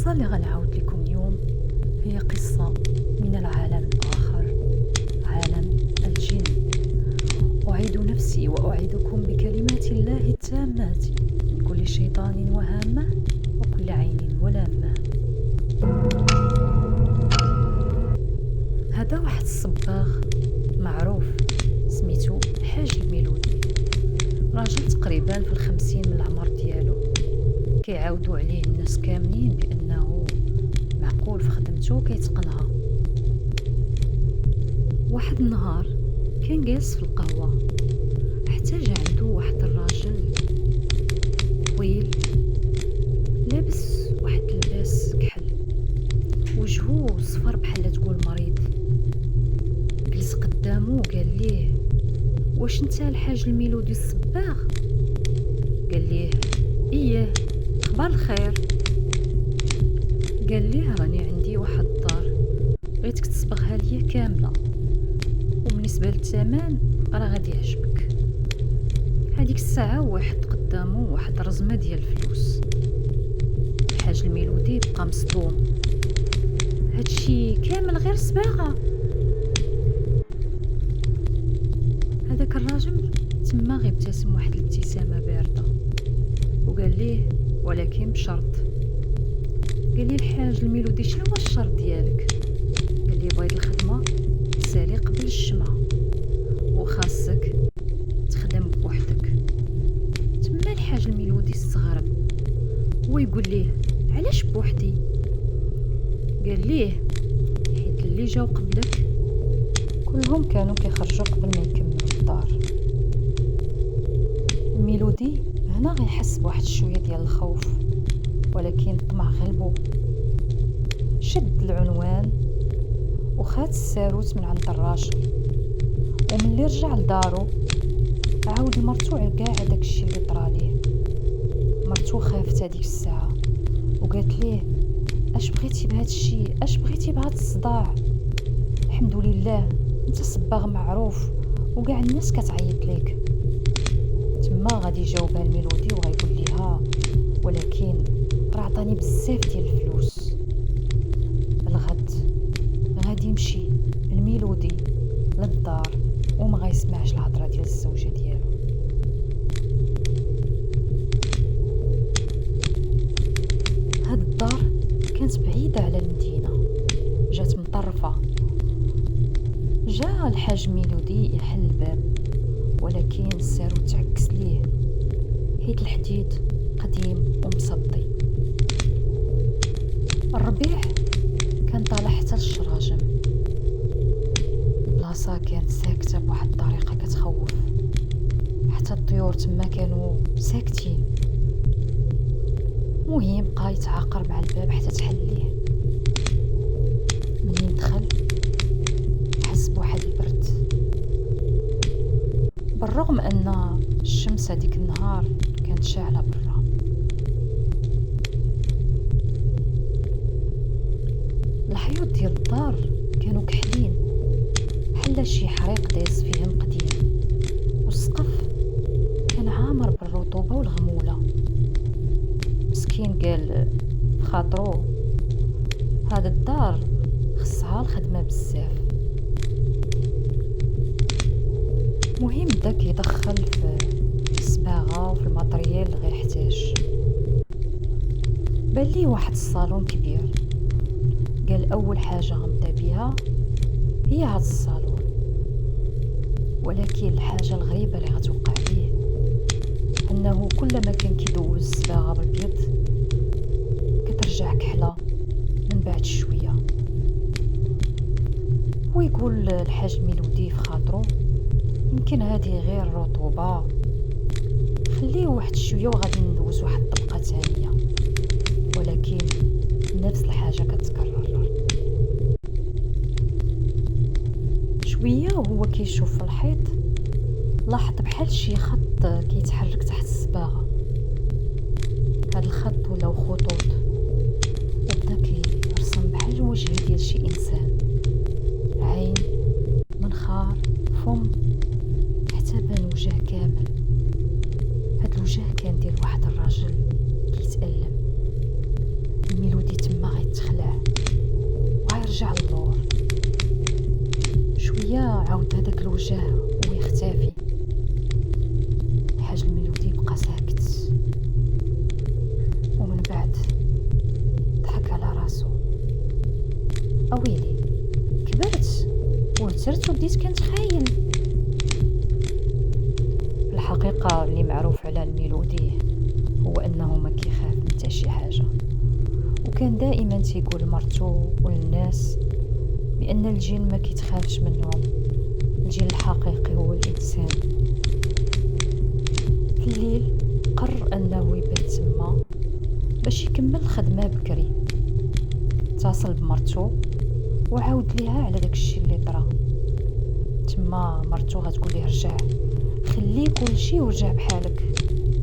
القصة اللي غنعاود لكم اليوم هي قصة من العالم الآخر، عالم الجن. أعيد نفسي وأعيدكم بكلمات الله التامات من كل شيطان وهامة وكل عين ولامة. هذا واحد الصباغ معروف سميتو الحاج الميلودي، راجل تقريبا في 50 من العمر ديالو. كيعاودوا عليه الناس كاملين بأنه معقول في خدمته كيتقنها. واحد النهار كان جالس في القهوة، حتى جا عنده واحد الراجل طويل لابس واحد اللباس كحل، وجهو صفر بحال تقول مريض. جلس قدامه وقال ليه: واش انت الحاج الميلودي الصباغ؟ قال ليه: ايه، اخبار الخير. قال ليه: راني عندي واحد الدار بغيتك تصبغها ليا كامله، وبالنسبه للثمن راه غادي يعجبك. هذيك الساعه واحد قدامه واحد الرزمه ديال الفلوس. الحاج الميلودي بقى مصدوم، هادشي كامل غير صباغه؟ هذاك الراجل تما غير ابتسم واحد الابتسامه بارده وقال ليه: ولكن بشرط. قال لي: الحاج الميلودي شنو هو الشرط ديالك؟ قال لي: بغيت الخدمه تسالي قبل الجمعه، وخاصك تخدم بوحدك. تما الحاج الميلودي استغرب ويقول ليه: علاش بوحدي؟ قال ليه: حيت اللي جاو قبلك كلهم كانوا كيخرجوا قبل ما يكملوا الدار. الميلودي هنا غيحس بواحد شويه ديال الخوف، ولكن الطمع غلبو. شد العنوان وخات الساروت من عند الراجل، وملي رجع لدارو عاود لمرتو على كاع داكشي اللي طراليه. مرتو خافت هذيك الساعه وقالت ليه: اش بغيتي بهذا الشيء؟ اش بغيتي بهذا الصداع؟ الحمد لله انت صباغ معروف وكاع الناس كتعيط ليك. تما غادي يجاوبها الميلودي وغايقول ليها: ولكن راه عطاني بزاف ديال الفلوس. الغد غادي يمشي الميلودي للدار وما غيسمعش الهضره ديال الزوجه ديالو. هاد الدار كانت بعيده على المدينه، جات مطرفه. جاء الحاج ميلودي يحل الباب، ولكن الساروت تعكس ليه حيت الحديد قديم ومصدي. الربيع كان طالع حتى للشراجم. البلاصه كانت ساكته بواحد الطريقه كتخوف، حتى الطيور تما كانوا ساكتين. مهم بقى يتعاقر مع الباب حتى تحليه. منين دخل حس بواحد البرد، بالرغم ان الشمس هذيك النهار كانت شاعله برا. الحيوط ديال الدار كانوا كحلين بحال شي حريق دايز فيهم قديم، والسقف كان عامر بالرطوبه والغموله. مسكين قال في خاطرو: هاد الدار خصها الخدمه بزاف. مهم بدا كيدخل في الصباغه وفي الماتريال اللي غيحتاج. بان ليه واحد الصالون كبير. قال: اول حاجه غنبدا بها هي هاد الصالون. ولكن الحاجه الغريبه اللي غتوقع ليه انه كلما كان كيدوز الصباغه بالبيض كترجع كحله من بعد شويه. ويقول الحاج الميلودي في خاطرو: يمكن هذه غير الرطوبه، خليه واحد شويه وغادي ندوز واحد الطبقه ثانيه. ولكن نفس الحاجه كتكرر. شويه وهو كيشوف في الحيط لاحظ بحال شي خط كيتحرك تحت الصباغه. هاد الخط ولاو خطوط وبدا كيرسم بحال الوجه ديال شي انسان: عين، منخار، فم، حتى بان وجه كامل. هاد الوجه كان ديال واحد الراجل كيتألم. الميلودي تما الوجه ويختفي. الحاج الميلودي بقى ساكت، ومن بعد ضحك على راسو. اويلي، كبرت وهترت وبديت كنتخايل. في الحقيقة اللي معروف على الميلودي هو انه ما كيخاف من حتى شي حاجة، وكان دائما تيقول لمرتو وللناس بان الجن ما كيتخافش منهم، الجن الحقيقي هو الانسان. في الليل قرر انه يبات تما باش يكمل الخدمة بكري. اتصل بمرتو وعاود ليها على داكشي اللي طرا. تما مرتو غتقول ليه رجع، خلي كلشي ورجع بحالك.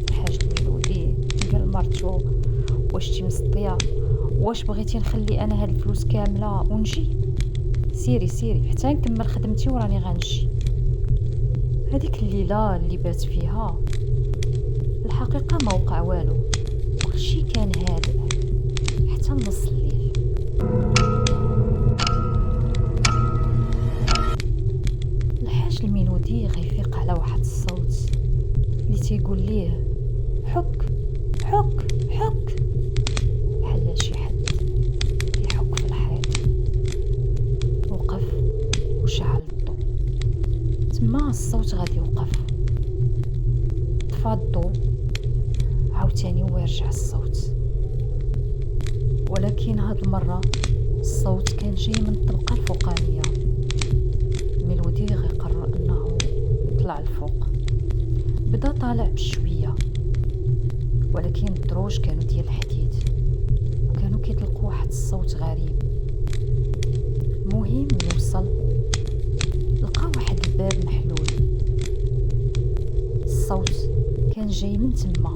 الحاج الميلودي قال مرتو، واش تي مسطيه؟ واش بغيتي نخلي انا هاد الفلوس كامله ونجي؟ سيري حتى نكمل خدمتي وراني غنجي. هذيك الليله اللي بات فيها في الحقيقه ما وقع والو، كلشي كان هادئ حتى نص الليل. الحاج الميلودي غيفيق على واحد الصوت اللي تيقول ليه حك حك حك، بحال شي حد كيحك في الحيط. وقف وشعل الضو. تما الصوت غادي يوقف، طفى الضو عاوتاني ويرجع الصوت، ولكن هاد المرة الصوت كان جاي من الطبقة الفوقانية. الميلودي غيقرر انه يطلع الفوق. بدا طالع بشوية، ولكن الدروج كانوا ديال الحديد وكانوا كيطلقوا واحد الصوت غريب. المهم يوصل لقى واحد الباب محلول. الصوت كان جاي من تما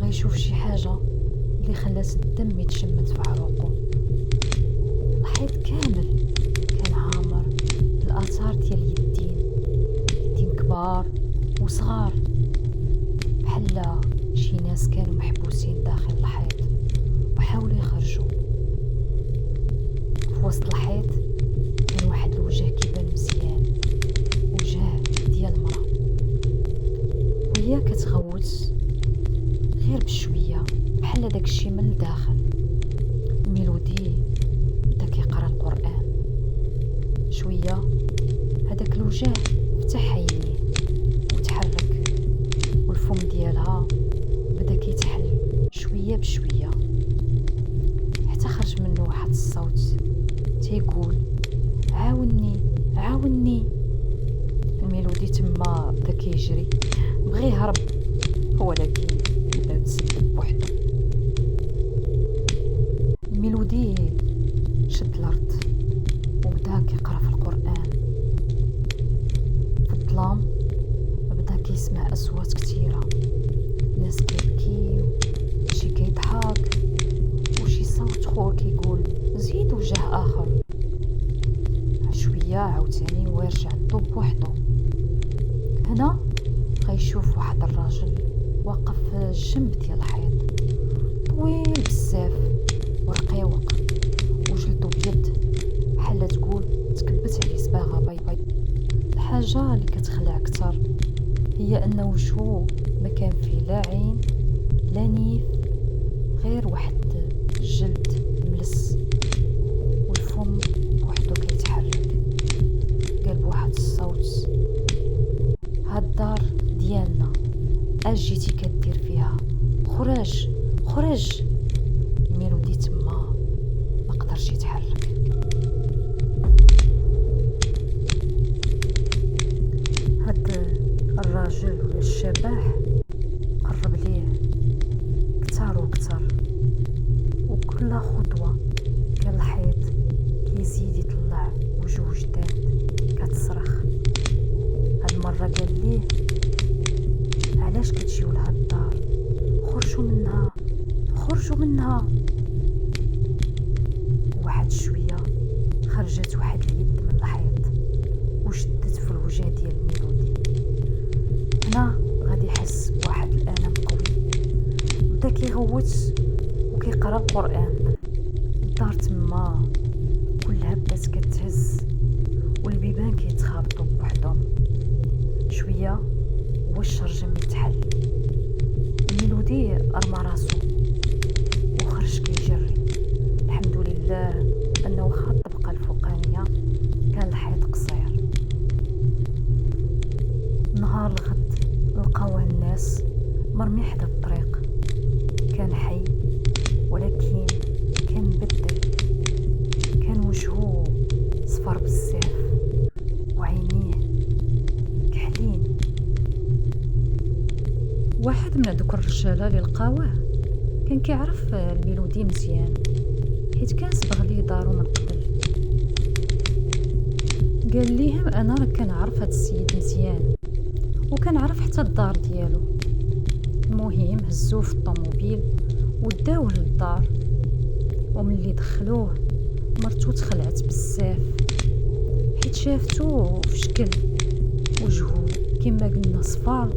غيشوف شي حاجة اللي خلات الدم يتشمت في عروقه. الحيط كامل كان عامر بالآثار ديال يدين كبار وصغار، بحال شي ناس كانوا محبوسين داخل الحيط وحاولوا يخرجوا. في وسط الحيط كان واحد الوجه كيبان مزيان، وجه ديال مرا، وهي كتغوت غير بشويه بحال داكشي من الداخل. الميلودي بدا كيقرا القرآن. شويه هذاك الوجه فتح عينيه وتحرك، والفم ديالها بدا كيتحل شويه بشويه، حتى خرج منه واحد الصوت تيقول عاوني عاوني. الميلودي تما بدا كيجري، بغى يهرب ولكن الباب تسد بوحدو. الميلودي شد الارض وبدا كيقرا في القرآن. في الظلام بدا كيسمع اصوات كثيره، ناس كيبكيو، شي كيضحك، وشي صوت خور كيقول زيد وجه اخر. شويه عاوتاني ويرجع الضو بوحدو. هنا غيشوف واحد الراجل واقف في الجنب ديال الحيط، طويل بزاف ورقيوق وجلدو بيض بحال تقول تكبت عليه صباغه بيضاء. الحاجه اللي كتخلع اكثر هي ان وجهو ما كان فيه لا عين لا نيف، غير واحد الجلد ملس، والفم بوحدو كيتحرك. قال بواحد الصوت هاد الدار ديالنا، اش جيتي كدير فيها؟ خرج خرج. الميلودي تما ما قدرش يتحرك. هاد الراجل ولا الشبح قرب ليه كتر وكتر، وكل خطوة كان الحيط كيزيد يطلع وجوه جداد كتصرخ. هاد المرة قال ليه علاش كتجيو لهاد الدار؟ خرجوا منها خرجوا منها. واحد شوية خرجت واحد اليد من الحيط وشدت في الوجه ديال الميلودي. هنا غادي يحس بواحد الالم قوي، بدا كيغوت وكيقرا القرآن. الدار تما كلها بدات كتهز والبيبان كيتخابطوا بوحدهم. شويه هو الشرجم يتحل، الميلودي رمى راسو وخرج كيجري. الحمد لله انه واخا الطبقه الفوقانيه كان الحيط قصير. نهار الغد لقاوه الناس مرمي حدا الطريق، كان حي ولكن كان مبدل، كان وجهه صفر بزاف وعينيه كحلين. واحد من هذوك الرجاله اللي لقاوه كان كيعرف الميلودي مزيان حيت كان سبغ ليه دارو من قبل. قال ليهم انا راه كنعرف هاد السيد مزيان وكنعرف حتى الدار ديالو. المهم هزوه في الطوموبيل وداوه للدار، وملي دخلوه مرتو تخلعت بزاف حيت شافتو في شكل وجهه كما قلنا صفار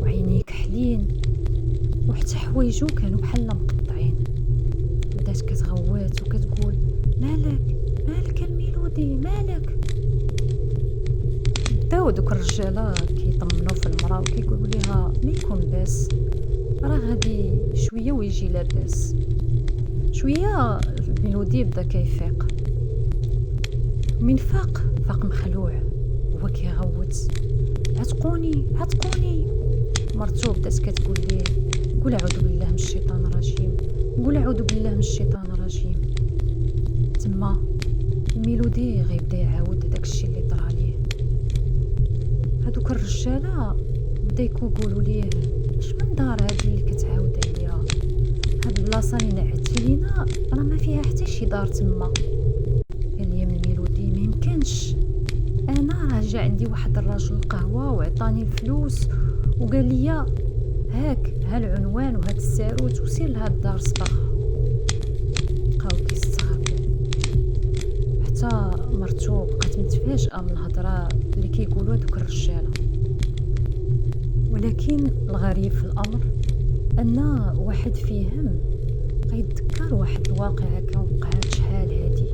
وعينيه كحلين وحتى حوايجو كانوا بحال مقطعين. بدات كتغوات وكتقول مالك الميلودي مالك. بداو دوك الرجاله كيطمنوا في المراه وكيقولوا ليها ما يكون باس، راه غادي شويه ويجي لاباس. شويه الميلودي بدا كيفيق، من فاق مخلوع هو كيغوت عتقوني. مرتو بدات كتقول ليه قول اعوذ بالله من الشيطان الرجيم، قول اعوذ بالله من الشيطان الرجيم. تما الميلودي غيبدا يعاود داكشي اللي طرا ليه. هادوك الرجاله بدا يقولوا ليه اش من دار هادي اللي كتعاود عليها، هاد البلاصه اللي نعتي لينا راه ما فيها حتى شي دار تما. قال لي من الميلودي ما يمكنش، انا راه جا عندي واحد الراجل القهوه وعطاني الفلوس وقال لي ها العنوان وهاد الساروت وسير لهاد الدار صباح. بقاو كيستغربوا حتى مرتو بقات متفاجئه من الهضره اللي كيقولوا هادوك الرجاله. ولكن الغريب في الامر ان واحد فيهم غيتذكر واحد الواقعه كان وقعت شحال هادي،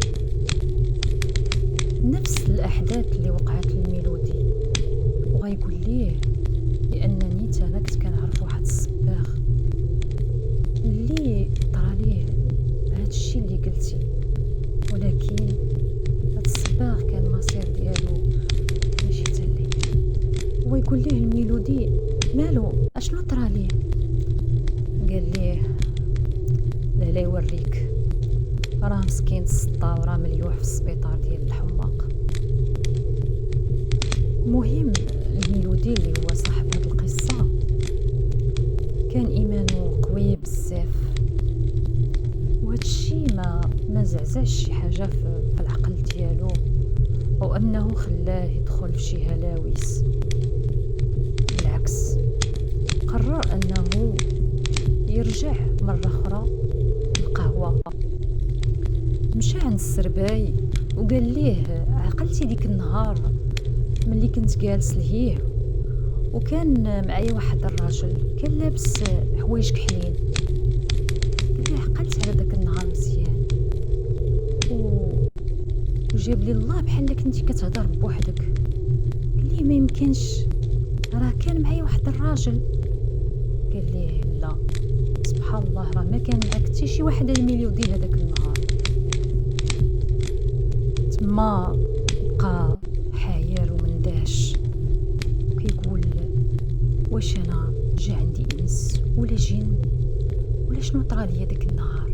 نفس الاحداث اللي وقعت للميلودي، وغيقول ليه لانني انا كنت كنعرف واحد الصباغ اللي طرا ليه هادشي اللي قلتي، ولكن هاد الصباغ كان المصير ديالو ماشي تالي. ويقول ليه الميلودي مالو اشنو طرا ليه؟ قال ليه لا يوريك، راه مسكين السطا وراه مليوح في السبيطار ديال الحماق. المهم الميلودي اللي هو صاحب هاد القصه كان ايمانه قوي بزاف، وهادشي ما زعزعش شي حاجه في العقل ديالو او انه خلاه يدخل في شي هلاوس. بالعكس قرر انه يرجع مره اخرى للقهوه. مشى عند السرباي وقال ليه عقلتي ديك النهار ملي كنت جالس لهيه وكان معايا واحد الراجل كان لابس حوايج كحلين. قال لي عقلت على داك النهار مزيان وجاب لي الله بحال كنتي كتهضر بوحدك. قال لي ما يمكنش، راه كان معايا واحد الراجل. قال لي لا سبحان الله راه ما كان معاك حتى شي واحد الميلودي هذاك النهار. تما بقى حاير ومندهش وكيقول واش انا جا عندي انس ولا جن ولا شنو طرا ليا داك النهار.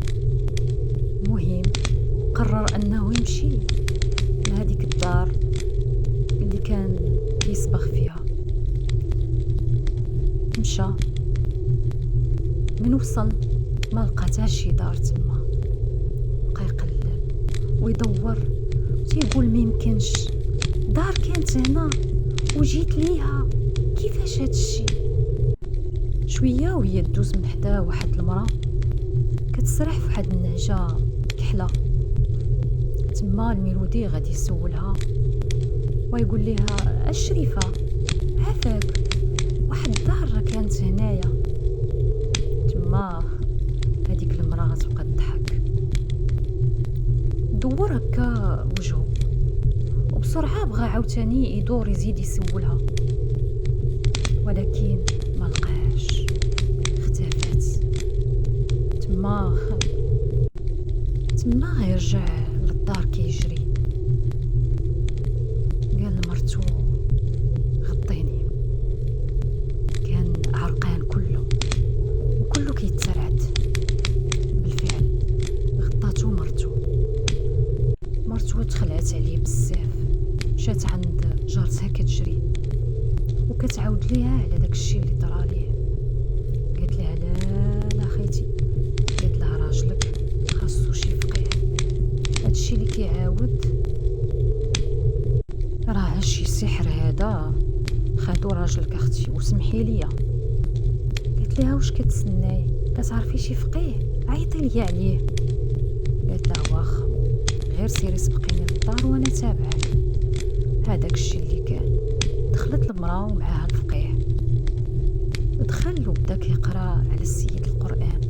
المهم قرر انه يمشي لهاديك الدار اللي كان كيصبغ فيها. مشى، من وصل ما لقى حتى شي دار تما، بقى يقلب ويدور وتيقول ما يمكنش، دار كانت هنا وجيت ليها، كيفاش هادشي؟ شويه وهي تدوز من حدا واحد المراه كتسرح في واحد النهجه كحله. تما الميلودي غادي يسولها ويقول لها الشريفه عافاك واحد الدار راه كانت هنايا. تما هذيك المراه تبقى تضحك وبسرعة بغى عاوتاني يدور يزيد يسولها، ولكن ما لقاش، اختفت. تما يرجع للدار كيجري، قال لمرتو غطيني. كان عرقان كله وكله كيتسرعد. بالفعل غطاتو مرتو تخلعت عليه بزاف، مشات عند جارتها كتجري وكتعاود ليها على داك الشيء اللي طرا ليه. قالت لها لا خيتي، قالت لها راجلك خاصو شي فقيه، هادشي اللي كيعاود راه هادشي سحر، هذا خادو راجلك اختي وسمحي ليا. قالت لها واش كتسناي، كتعرفي شي فقيه عيطي ليا عليه. قالت لها واخا، غير سيري سبقيني للدار وانا تابعك. هذاك الشيء اللي كان، دخلت المراه ومعاها الفقيه، دخل وبدا كيقرا على السيد القرآن.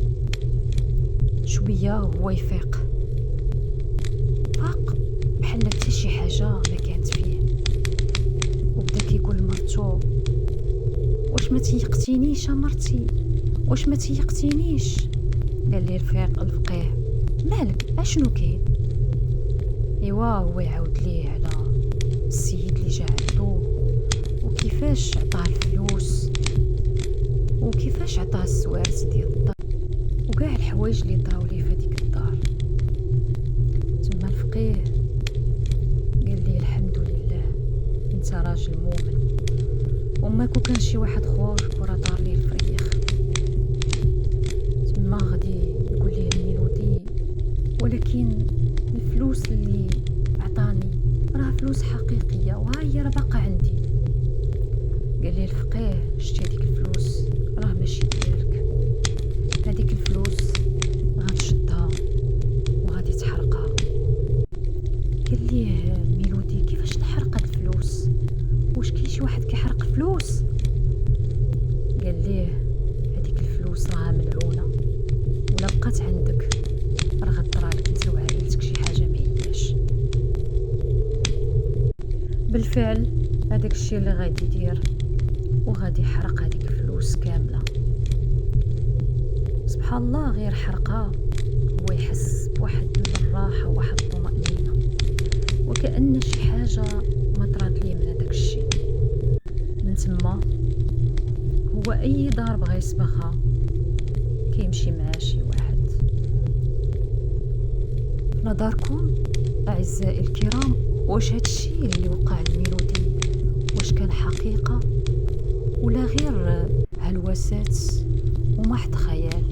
شويه هو يفيق، فاق بحال حتى شي حاجه ما كانت فيه، وبدا كيقول لمرتو واش ما تيقتينيش مرتي، واش ما تيقتينيش. قال لي الفقيه مالك اشنو كاين؟ ايوا هو يعاود ليه على السيد اللي جا عندو وكيفاش عطاه الفلوس وكيفاش عطاه السوارت ديال الدار وكاع الحوايج اللي طراو ليه في هذيك الدار. تما الفقيه قال لي الحمد لله انت راجل مؤمن، وما كان شي واحد خور ورا دار ليه الفريخ. تما غادي يقول ليه الميلودي ولكن الفلوس اللي عطاني راه فلوس حقيقيه وها هي راه باقا عندي. قال لي الفقيه شتي هذيك الفلوس راه ماشي ديالك، هذيك الفلوس غتشدها وغادي تحرقها. قال ليه ميلودي كيفاش نحرق هاد الفلوس، واش كاين شي واحد كيحرق فلوس؟ قال ليه هذيك الفلوس راها ملعونه، ولا بقات عندك راه غطرالك انت وعائلتك شي حاجه ما هياش. بالفعل هذاك الشيء اللي غادي يدير وغادي يحرق هذيك الفلوس كامله. سبحان الله، غير حرقها هو يحس بواحد الراحه وواحد الطمأنينه، وكأن شي حاجه ما طرات ليه من هذاك الشيء. من تما هو اي دار بغى يسبخها كيمشي مع شي واحد. في نظركم اعزائي الكرام، واش هادشي اللي وقع لميلودي واش كان حقيقه ولا غير هلوسات ومحض خيال؟